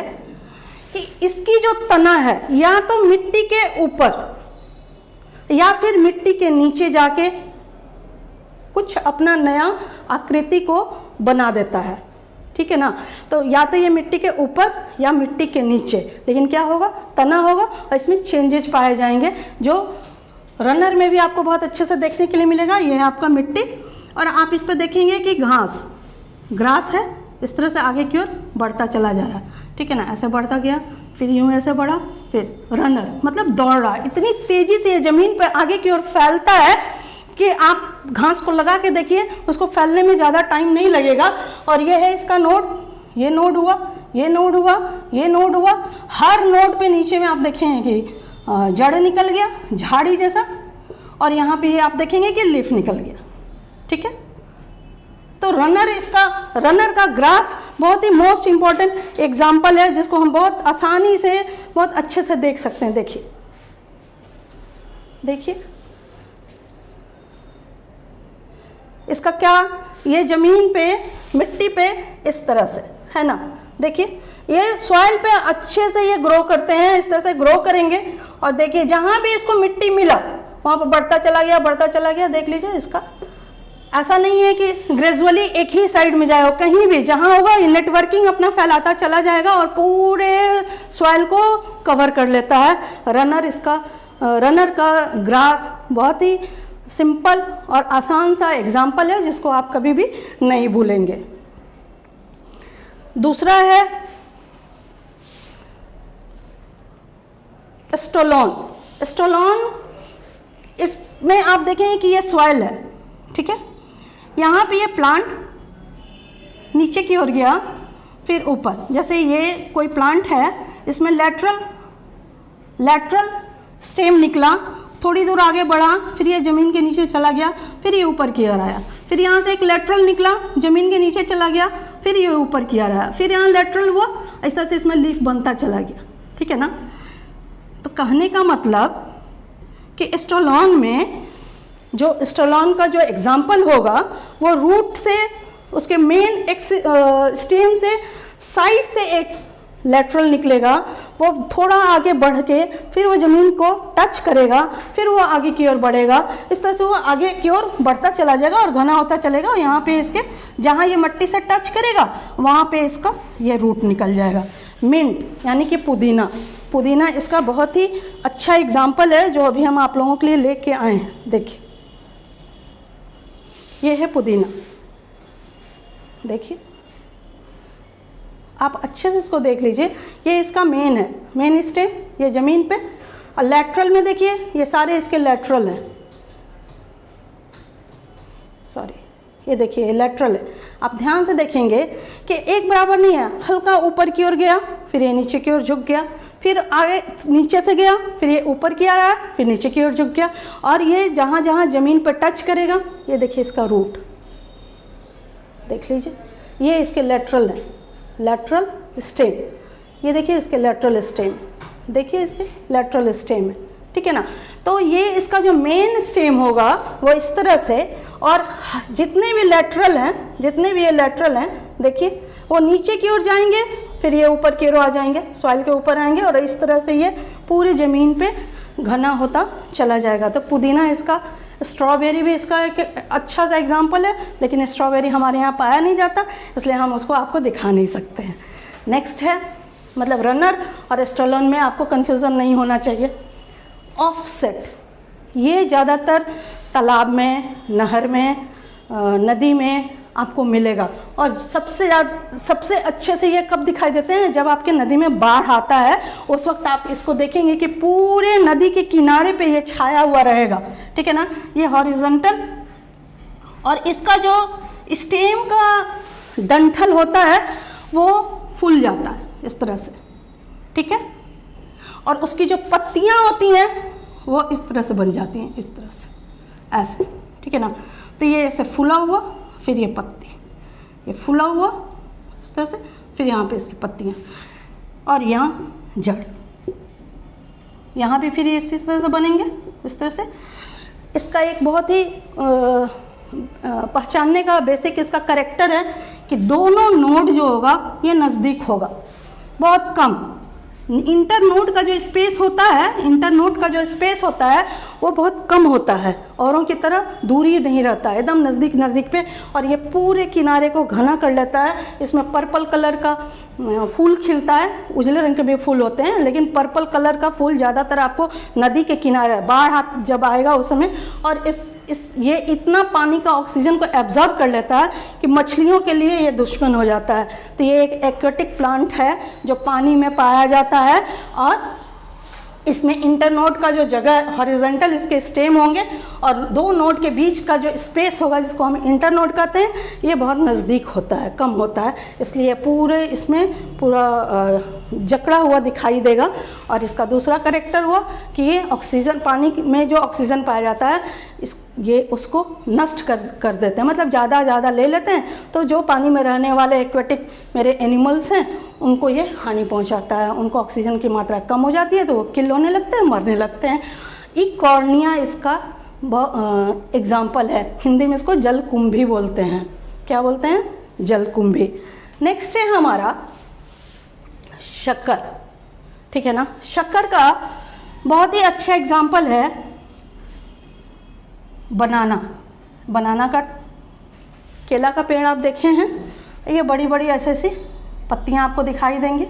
कि इसकी जो तना है या तो मिट्टी के ऊपर या फिर मिट्टी के नीचे जाके कुछ अपना नया आकृति को बना देता है, ठीक है ना। तो या तो ये मिट्टी के ऊपर या मिट्टी के नीचे, लेकिन क्या होगा, तना होगा और इसमें चेंजेस पाए जाएंगे जो रनर में भी आपको बहुत अच्छे से देखने के लिए मिलेगा। ये है आपका मिट्टी और आप इस पर देखेंगे कि घास, ग्रास है, इस तरह से आगे की ओर बढ़ता चला जा रहा है, ठीक है ना। ऐसे बढ़ता गया, फिर यूँ ऐसे बढ़ा, फिर रनर मतलब दौड़ रहा है। इतनी तेज़ी से ये ज़मीन पर आगे की ओर फैलता है कि आप घास को लगा के देखिए, उसको फैलने में ज़्यादा टाइम नहीं लगेगा। और ये है इसका नोड, ये नोड हुआ, ये नोड हुआ, ये नोड हुआ। हर नोड पे नीचे में आप देखेंगे कि जड़ निकल गया झाड़ी जैसा, और यहाँ पे आप देखेंगे कि लीफ निकल गया, ठीक है। तो रनर, इसका रनर का ग्रास बहुत ही मोस्ट इम्पॉर्टेंट एग्जाम्पल है जिसको हम बहुत आसानी से बहुत अच्छे से देख सकते हैं। देखिए देखिए इसका क्या, ये ज़मीन पे मिट्टी पे इस तरह से है ना। देखिए ये सॉइल पे अच्छे से ये ग्रो करते हैं, इस तरह से ग्रो करेंगे। और देखिए जहाँ भी इसको मिट्टी मिला वहाँ पर बढ़ता चला गया, बढ़ता चला गया। देख लीजिए इसका ऐसा नहीं है कि ग्रेजुअली एक ही साइड में जाए, कहीं भी जहाँ होगा ये नेटवर्किंग अपना फैलाता चला जाएगा और पूरे सॉइल को कवर कर लेता है। रनर, इसका रनर का ग्रास बहुत ही सिंपल और आसान सा एग्जाम्पल है जिसको आप कभी भी नहीं भूलेंगे। दूसरा है स्टोलोन। स्टोलोन, इसमें आप देखेंगे कि ये सॉइल है, ठीक है। यहाँ पे ये प्लांट नीचे की ओर गया, फिर ऊपर, जैसे ये कोई प्लांट है, इसमें लेटरल स्टेम निकला, थोड़ी दूर आगे बढ़ा, फिर ये ज़मीन के नीचे चला गया, फिर ये ऊपर की ओर आया, फिर यहाँ से एक लेटरल निकला, ज़मीन के नीचे चला गया, फिर ये ऊपर की ओर आया, फिर यहाँ लेटरल हुआ, इस तरह से इसमें लीफ बनता चला गया, ठीक है ना। तो कहने का मतलब कि स्टोलोन में जो स्टोलोन का जो एग्जाम्पल होगा वो रूट से, उसके मेन एक स्टेम से साइड से एक लेटरल निकलेगा, वो थोड़ा आगे बढ़ के फिर वो ज़मीन को टच करेगा, फिर वो आगे की ओर बढ़ेगा। इस तरह से वो आगे की ओर बढ़ता चला जाएगा और घना होता चलेगा। और यहाँ पे इसके जहाँ ये मिट्टी से टच करेगा वहाँ पे इसका ये रूट निकल जाएगा। मिंट यानी कि पुदीना, पुदीना इसका बहुत ही अच्छा एग्जाम्पल है जो अभी हम आप लोगों के लिए लेके आए हैं। देखिए ये है पुदीना, देखिए आप अच्छे से इसको देख लीजिए। ये इसका मेन है, मेन स्टेम, ये ज़मीन पे। और लेटरल में देखिए ये सारे इसके लेटरल हैं, सॉरी ये देखिए लेटरल है। आप ध्यान से देखेंगे कि एक बराबर नहीं है, हल्का ऊपर की ओर गया, फिर ये नीचे की ओर झुक गया, फिर आगे नीचे से गया, फिर ये ऊपर की ओर आया, फिर नीचे की ओर झुक गया। और ये जहाँ जहाँ ज़मीन पर टच करेगा, ये देखिए इसका रूट देख लीजिए, ये इसके लेटरल है, लेटरल स्टेम। ये देखिए इसके लेटरल स्टेम, देखिए इसके लेटरल स्टेम है, ठीक है ना। तो ये इसका जो मेन स्टेम होगा वो इस तरह से, और जितने भी लेटरल हैं, जितने भी ये लेटरल हैं, देखिए वो नीचे की ओर जाएंगे, फिर ये ऊपर की ओर आ जाएंगे, सॉइल के ऊपर आएंगे, और इस तरह से ये पूरी ज़मीन पे घना होता चला जाएगा। तो पुदीना इसका, स्ट्रॉबेरी भी इसका एक अच्छा सा एग्जाम्पल है, लेकिन स्ट्रॉबेरी हमारे यहाँ पाया नहीं जाता, इसलिए हम उसको आपको दिखा नहीं सकते हैं। नेक्स्ट है, मतलब रनर और स्टैलोन में आपको कन्फ्यूज़न नहीं होना चाहिए। ऑफसेट, ये ज़्यादातर तालाब में, नहर में, नदी में आपको मिलेगा। और सबसे अच्छे से ये कब दिखाई देते हैं, जब आपके नदी में बाढ़ आता है, उस वक्त आप इसको देखेंगे कि पूरे नदी के किनारे पे ये छाया हुआ रहेगा, ठीक है ना। ये हॉरिजॉन्टल, और इसका जो स्टेम का डंठल होता है वो फूल जाता है इस तरह से, ठीक है। और उसकी जो पत्तियां होती हैं वो इस तरह से बन जाती हैं, इस तरह से ऐसे, ठीक है ना। तो ये ऐसे फूला हुआ, फिर ये पत्ती, ये फूला हुआ इस तरह से, फिर यहाँ पे इसकी पत्तियाँ, और यहाँ जड़, यहाँ भी फिर ये इसी तरह से बनेंगे इस तरह से। इसका एक बहुत ही पहचानने का बेसिक इसका करेक्टर है कि दोनों नोड जो होगा ये नज़दीक होगा, बहुत कम। इंटरनोड का जो स्पेस होता है, इंटरनोड का जो स्पेस होता है वो बहुत कम होता है, औरों की तरह दूरी नहीं रहता है, एकदम नज़दीक नज़दीक पे। और ये पूरे किनारे को घना कर लेता है। इसमें पर्पल कलर का फूल खिलता है, उजले रंग के भी फूल होते हैं, लेकिन पर्पल कलर का फूल ज़्यादातर आपको नदी के किनारे, बाढ़ जब आएगा उस समय। और ये इतना पानी का ऑक्सीजन को एब्जॉर्ब कर लेता है कि मछलियों के लिए ये दुश्मन हो जाता है। तो ये एक एक्वेटिक प्लांट है जो पानी में पाया जाता है, और इसमें इंटरनोड का जो जगह हॉरिजॉन्टल इसके स्टेम होंगे, और दो नोड के बीच का जो स्पेस होगा जिसको हम इंटरनोड कहते हैं, ये बहुत नज़दीक होता है, कम होता है, इसलिए पूरे इसमें पूरा जकड़ा हुआ दिखाई देगा। और इसका दूसरा कैरेक्टर हुआ कि ये ऑक्सीजन, पानी में जो ऑक्सीजन पाया जाता है ये उसको नष्ट कर देते हैं, मतलब ज़्यादा ले लेते हैं, तो जो पानी में रहने वाले एक्वेटिक मेरे एनिमल्स हैं उनको ये हानि पहुंचाता है, उनको ऑक्सीजन की मात्रा कम हो जाती है तो वो किल होने लगते हैं, मरने लगते हैं। इकॉर्निया इसका एग्जाम्पल है, हिंदी में इसको जलकुंभी बोलते हैं। क्या बोलते हैं? जलकुंभी। नेक्स्ट है हमारा शक्कर, ठीक है ना। शक्कर का बहुत ही अच्छा एग्जाम्पल है बनाना का, केला का पेड़ आप देखे हैं, ये बड़ी बड़ी ऐसी पत्तियां आपको दिखाई देंगी,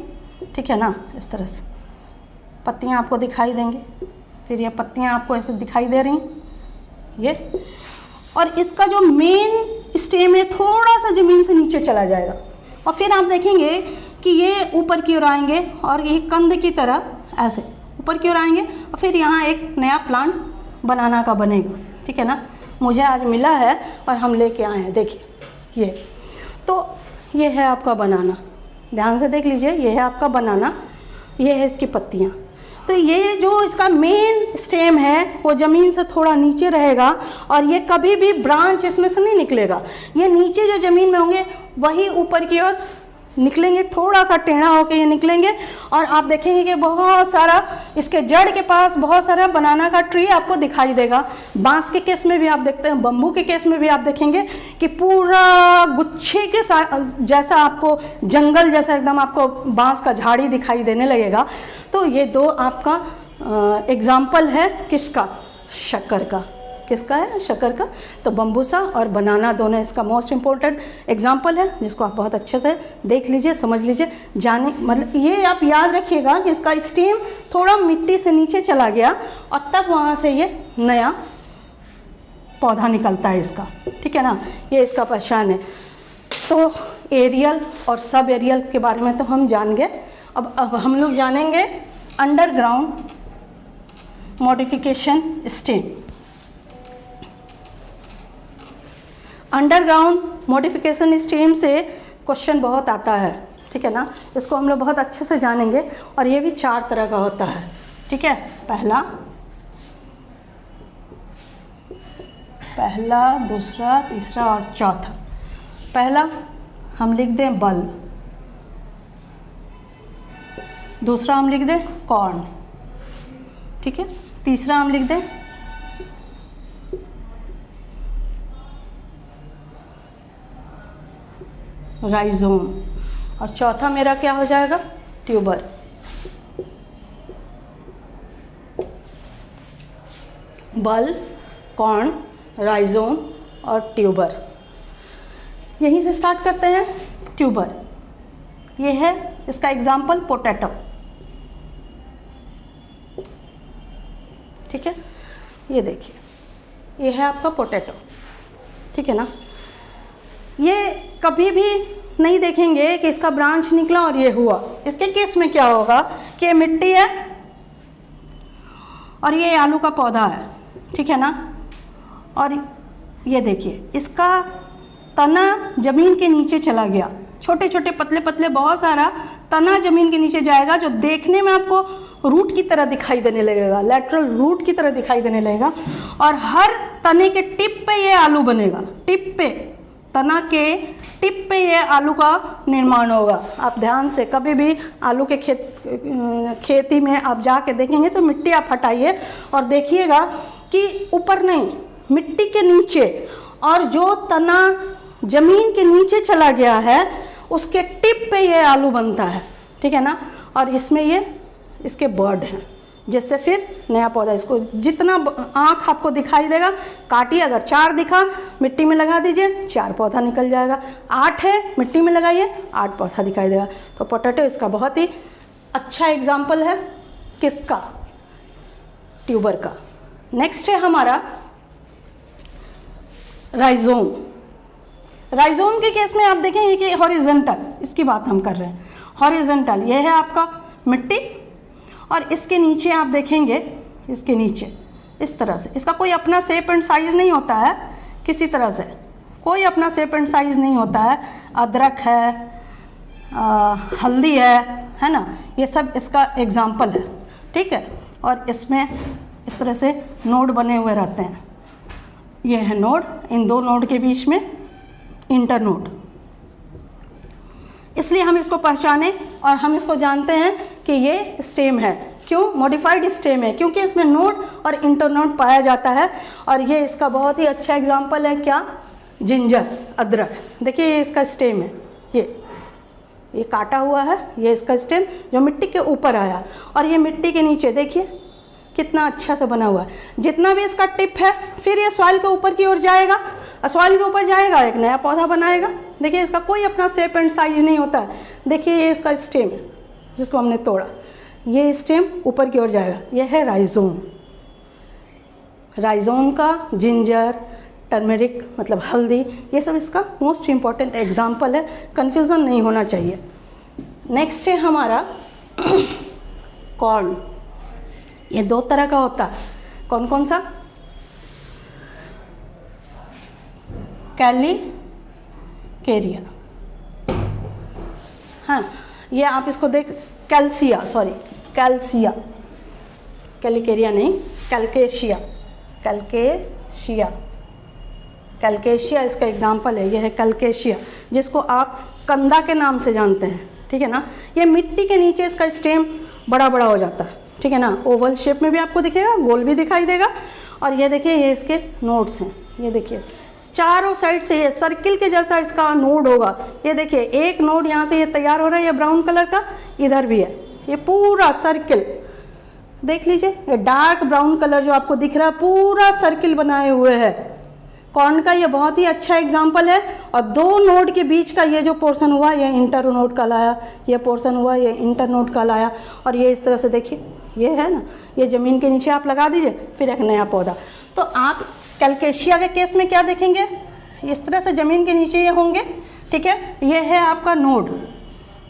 ठीक है ना, इस तरह से पत्तियां आपको दिखाई देंगी। फिर ये पत्तियां आपको ऐसे दिखाई दे रही ये, और इसका जो मेन स्टेम है थोड़ा सा ज़मीन से नीचे चला जाएगा, और फिर आप देखेंगे कि ये ऊपर की ओर आएंगे और ये कंद की तरह ऐसे ऊपर की ओर आएंगे, और फिर यहाँ एक नया प्लांट बनाना का बनेगा, ठीक है ना। मुझे आज मिला है और हम लेके आए हैं, देखिए ये, तो ये है आपका बनाना, ध्यान से देख लीजिए, ये है आपका बनाना, ये है इसकी पत्तियाँ। तो ये जो इसका मेन स्टेम है वो ज़मीन से थोड़ा नीचे रहेगा, और ये कभी भी ब्रांच इसमें से नहीं निकलेगा, ये नीचे जो ज़मीन में होंगे वही ऊपर की ओर निकलेंगे, थोड़ा सा टेढ़ा होकर ये निकलेंगे, और आप देखेंगे कि बहुत सारा इसके जड़ के पास बहुत सारा बनाना का ट्री आपको दिखाई देगा। बांस के केस में भी आप देखते हैं, बम्बू के केस में भी आप देखेंगे कि पूरा गुच्छे के जैसा आपको, जंगल जैसा एकदम आपको बांस का झाड़ी दिखाई देने लगेगा। तो ये दो आपका एग्जाम्पल है किसका? शक्कर का। किसका है? शक्कर का। तो बम्बूसा और बनाना दोनों इसका मोस्ट इम्पोर्टेंट एग्जाम्पल है, जिसको आप बहुत अच्छे से देख लीजिए, समझ लीजिए, जाने, मतलब ये आप याद रखिएगा कि इसका स्टेम थोड़ा मिट्टी से नीचे चला गया और तब वहाँ से ये नया पौधा निकलता है इसका, ठीक है ना। ये इसका पहचान है। तो एरियल और सब एरियल के बारे में तो हम जान गए। अब हम लोग जानेंगे underground modification stem. Underground modification stem से क्वेश्चन बहुत आता है, ठीक है ना। इसको हम लोग बहुत अच्छे से जानेंगे, और ये भी 4 तरह का होता है, ठीक है। पहला, दूसरा, तीसरा और चौथा। पहला हम लिख दें बल्ब, दूसरा हम लिख दें कॉर्न, ठीक है। तीसरा हम लिख दें राइजोम, और चौथा मेरा क्या हो जाएगा? ट्यूबर। बल्ब, कॉर्न, राइजोम और ट्यूबर। यहीं से स्टार्ट करते हैं। ट्यूबर, ये है इसका एग्जाम्पल पोटैटो, ठीक है। ये देखिए, ये है आपका पोटैटो, ठीक है ना। ये कभी भी नहीं देखेंगे कि इसका ब्रांच निकला और ये हुआ। इसके केस में क्या होगा कि ये मिट्टी है और ये आलू का पौधा है, ठीक है ना। और ये देखिए, इसका तना जमीन के नीचे चला गया, छोटे छोटे पतले पतले बहुत सारा तना जमीन के नीचे जाएगा, जो देखने में आपको रूट की तरह दिखाई देने लगेगा, लेटरल रूट की तरह दिखाई देने लगेगा। और हर तने के टिप पे ये आलू बनेगा, टिप पे, तना के टिप पे ये आलू का निर्माण होगा। आप ध्यान से कभी भी आलू के खेती में आप जाके देखेंगे तो मिट्टी आप हटाइए और देखिएगा कि ऊपर नहीं, मिट्टी के नीचे, और जो तना जमीन के नीचे चला गया है उसके टिप पे ये आलू बनता है, ठीक है ना। और इसमें ये इसके बर्ड हैं, जिससे फिर नया पौधा, इसको जितना आँख आपको दिखाई देगा काटिए, अगर 4 दिखा मिट्टी में लगा दीजिए 4 पौधा निकल जाएगा, 8 है मिट्टी में लगाइए 8 पौधा दिखाई देगा। तो पोटैटो इसका बहुत ही अच्छा एग्जाम्पल है, किसका, ट्यूबर का। नेक्स्ट है हमारा राइजोम। राइजोम के केस में आप देखेंगे कि हॉरिजॉन्टल, इसकी बात हम कर रहे हैं, हॉरिजॉन्टल ये है आपका मिट्टी, और इसके नीचे आप देखेंगे, इसके नीचे इस तरह से, इसका कोई अपना शेप एंड साइज़ नहीं होता है, किसी तरह से कोई अपना शेप एंड साइज़ नहीं होता है। अदरक है, हल्दी है ना, ये सब इसका एग्जाम्पल है, ठीक है। और इसमें इस तरह से नोड बने हुए रहते हैं, ये है नोड, इन 2 नोड के बीच में इंटरनोड, इसलिए हम इसको पहचाने और हम इसको जानते हैं कि ये स्टेम है। क्यों मॉडिफाइड स्टेम है? क्योंकि इसमें नोड और इंटरनोड पाया जाता है। और ये इसका बहुत ही अच्छा एग्जाम्पल है, क्या, जिंजर, अदरक। देखिए ये इसका स्टेम है, ये काटा हुआ है, ये इसका स्टेम जो मिट्टी के ऊपर आया, और ये मिट्टी के नीचे देखिए कितना अच्छा से बना हुआ है। जितना भी इसका टिप है फिर ये सॉइल के ऊपर की ओर जाएगा, सॉइल के ऊपर जाएगा, एक नया पौधा बनाएगा। देखिए इसका कोई अपना शेप एंड साइज नहीं होता है। देखिए ये इसका स्टेम है जिसको हमने तोड़ा, ये स्टेम ऊपर की ओर जाएगा, ये है राइजोम। राइजोम का जिंजर, टर्मेरिक मतलब हल्दी, ये सब इसका मोस्ट इम्पॉर्टेंट एग्जाम्पल है, कन्फ्यूज़न नहीं होना चाहिए। नेक्स्ट है हमारा कॉर्न। ये 2 तरह का होता है, कौन कौन सा? कैलिकेरिया, हाँ ये आप इसको देख, कैल्सिया, सॉरी कैल्सिया, कैलिकेरिया नहीं, कैल्केशिया, कैल्केशिया, कैल्केशिया इसका एग्जाम्पल है। ये है कैल्केशिया, जिसको आप कंदा के नाम से जानते हैं, ठीक है ना। ये मिट्टी के नीचे इसका स्टेम बड़ा बड़ा हो जाता है, ठीक है ना, ओवल शेप में भी आपको दिखेगा, गोल भी दिखाई देगा। और ये देखिए ये इसके नोड्स हैं, ये देखिए चारों साइड से ये सर्किल के जैसा इसका नोड होगा। ये देखिए एक नोड यहाँ से ये तैयार हो रहा है, ये ब्राउन कलर का, इधर भी है, ये पूरा सर्किल देख लीजिए, ये डार्क ब्राउन कलर जो आपको दिख रहा है पूरा सर्किल बनाए हुए है। कॉर्न का ये बहुत ही अच्छा एग्जाम्पल है। और 2 नोड के बीच का ये जो पोर्शन हुआ ये इंटर नोड कहलाया, ये पोर्शन हुआ ये इंटर नोड कहलाया। और ये इस तरह से देखिए, ये है ना, ये ज़मीन के नीचे आप लगा दीजिए फिर एक नया पौधा। तो आप कैल्केशिया के केस में क्या देखेंगे, इस तरह से ज़मीन के नीचे ये होंगे, ठीक है। ये है आपका नोड,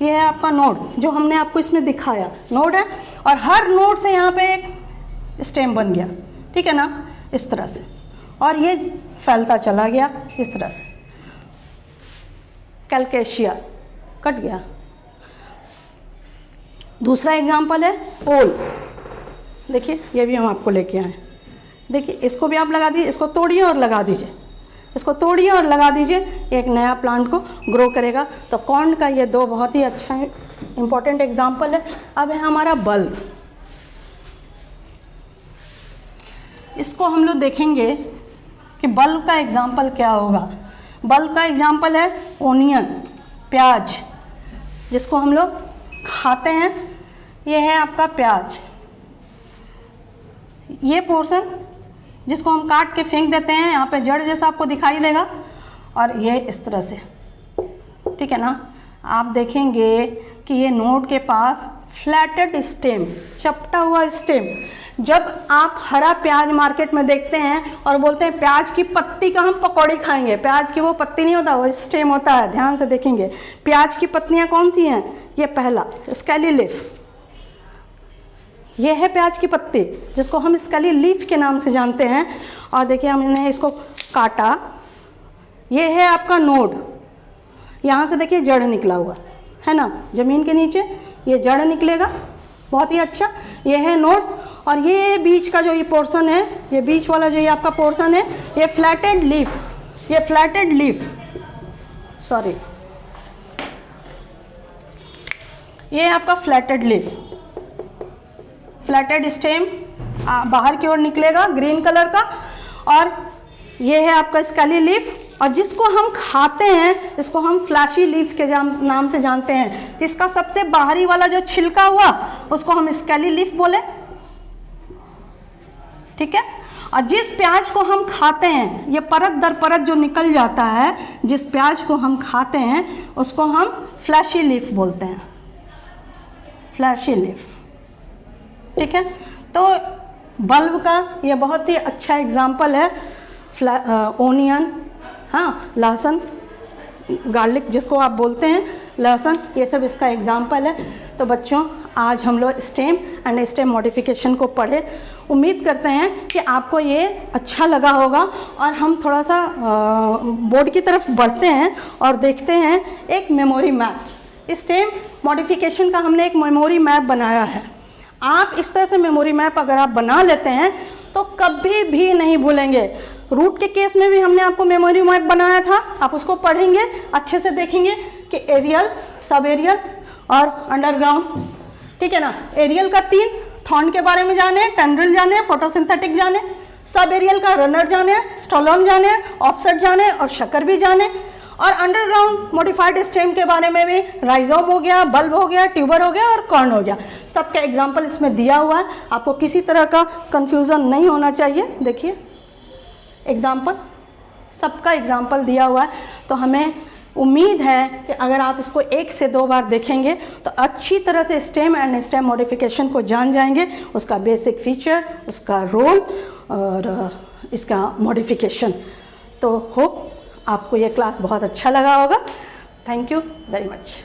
ये है आपका नोड जो हमने आपको इसमें दिखाया, नोड है। और हर नोड से यहाँ पे एक स्टेम बन गया, ठीक है ना, इस तरह से, और ये फैलता चला गया इस तरह से। कैल्केशिया कट गया। दूसरा एग्जाम्पल है ओल। देखिए ये भी हम आपको लेके आए, देखिए इसको भी आप लगा दीजिए, इसको तोड़िए और लगा दीजिए, इसको तोड़िए और लगा दीजिए, एक नया प्लांट को ग्रो करेगा। तो कॉर्न का ये 2 बहुत ही अच्छा इम्पॉर्टेंट एग्जाम्पल है। अब है हमारा बल्ब। इसको हम लोग देखेंगे कि बल्ब का एग्जाम्पल क्या होगा। बल्ब का एग्जाम्पल है ओनियन, प्याज, जिसको हम लोग खाते हैं। ये है आपका प्याज, ये पोर्शन जिसको हम काट के फेंक देते हैं, यहाँ पे जड़ जैसा आपको दिखाई देगा, और ये इस तरह से, ठीक है ना। आप देखेंगे कि ये नोड के पास फ्लैटेड स्टेम, चपटा हुआ स्टेम। जब आप हरा प्याज मार्केट में देखते हैं और बोलते हैं प्याज की पत्ती का हम पकौड़ी खाएंगे, प्याज की वो पत्ती नहीं होता, वो स्टेम होता है। ध्यान से देखेंगे प्याज की पत्तियां कौन सी हैं, ये पहला स्केली लीफ, ये है प्याज की पत्ती जिसको हम स्केली लीफ के नाम से जानते हैं। और देखिए हमने इसको काटा, ये है आपका नोड, यहाँ से देखिए जड़ निकला हुआ है ना, ज़मीन के नीचे ये जड़ निकलेगा, बहुत ही अच्छा। ये है नोड, और ये बीच का जो ये पोर्शन है, ये बीच वाला जो ये आपका पोर्शन है, ये फ्लैटेड लीफ, ये फ्लैटेड लीफ, सॉरी, ये आपका फ्लैटेड लीफ, फ्लैटेड स्टेम बाहर की ओर निकलेगा ग्रीन कलर का। और ये है आपका स्केली लीफ, और जिसको हम खाते हैं इसको हम फ्लैशी लीफ के नाम से जानते हैं। तो इसका सबसे बाहरी वाला जो छिलका हुआ उसको हम स्केली लीफ बोले, ठीक है। और जिस प्याज को हम खाते हैं, ये परत दर परत जो निकल जाता है, जिस प्याज को हम खाते हैं उसको हम फ्लैशी लीफ बोलते हैं, फ्लैशी लीफ, ठीक है। तो बल्ब का ये बहुत ही अच्छा एग्जाम्पल है, ओनियन, हाँ, लहसुन, गार्लिक जिसको आप बोलते हैं, लहसुन, ये सब इसका एग्जाम्पल है। तो बच्चों आज हम लोग स्टेम एंड स्टेम मॉडिफिकेशन को पढ़े। उम्मीद करते हैं कि आपको ये अच्छा लगा होगा, और हम थोड़ा सा बोर्ड की तरफ बढ़ते हैं और देखते हैं एक मेमोरी मैप। स्टेम मॉडिफिकेशन का हमने एक मेमोरी मैप बनाया है। आप इस तरह से मेमोरी मैप अगर आप बना लेते हैं तो कभी भी नहीं भूलेंगे। रूट के केस में भी हमने आपको मेमोरी मैप बनाया था, आप उसको पढ़ेंगे, अच्छे से देखेंगे कि एरियल, सब एरियल और अंडरग्राउंड, ठीक है ना। एरियल का 3, थॉर्न के बारे में जाने, टेंड्रिल जाने, फोटोसिंथेटिक जाने, सब एरियल का रनर जाने, स्टोलोन जाने, ऑफसेट जाने और शक्कर भी जाने। और अंडरग्राउंड मॉडिफाइड स्टेम के बारे में भी राइजोम हो गया, बल्ब हो गया, ट्यूबर हो गया और कॉर्न हो गया। सबका एग्जाम्पल इसमें दिया हुआ है, आपको किसी तरह का कंफ्यूजन नहीं होना चाहिए। देखिए एग्जाम्पल, सबका एग्जाम्पल दिया हुआ है। तो हमें उम्मीद है कि अगर आप इसको 1 से 2 बार देखेंगे तो अच्छी तरह से स्टेम एंड स्टेम मॉडिफिकेशन को जान जाएंगे, उसका बेसिक फीचर, उसका रोल और इसका मॉडिफिकेशन। तो होप आपको ये क्लास बहुत अच्छा लगा होगा। Thank you very much.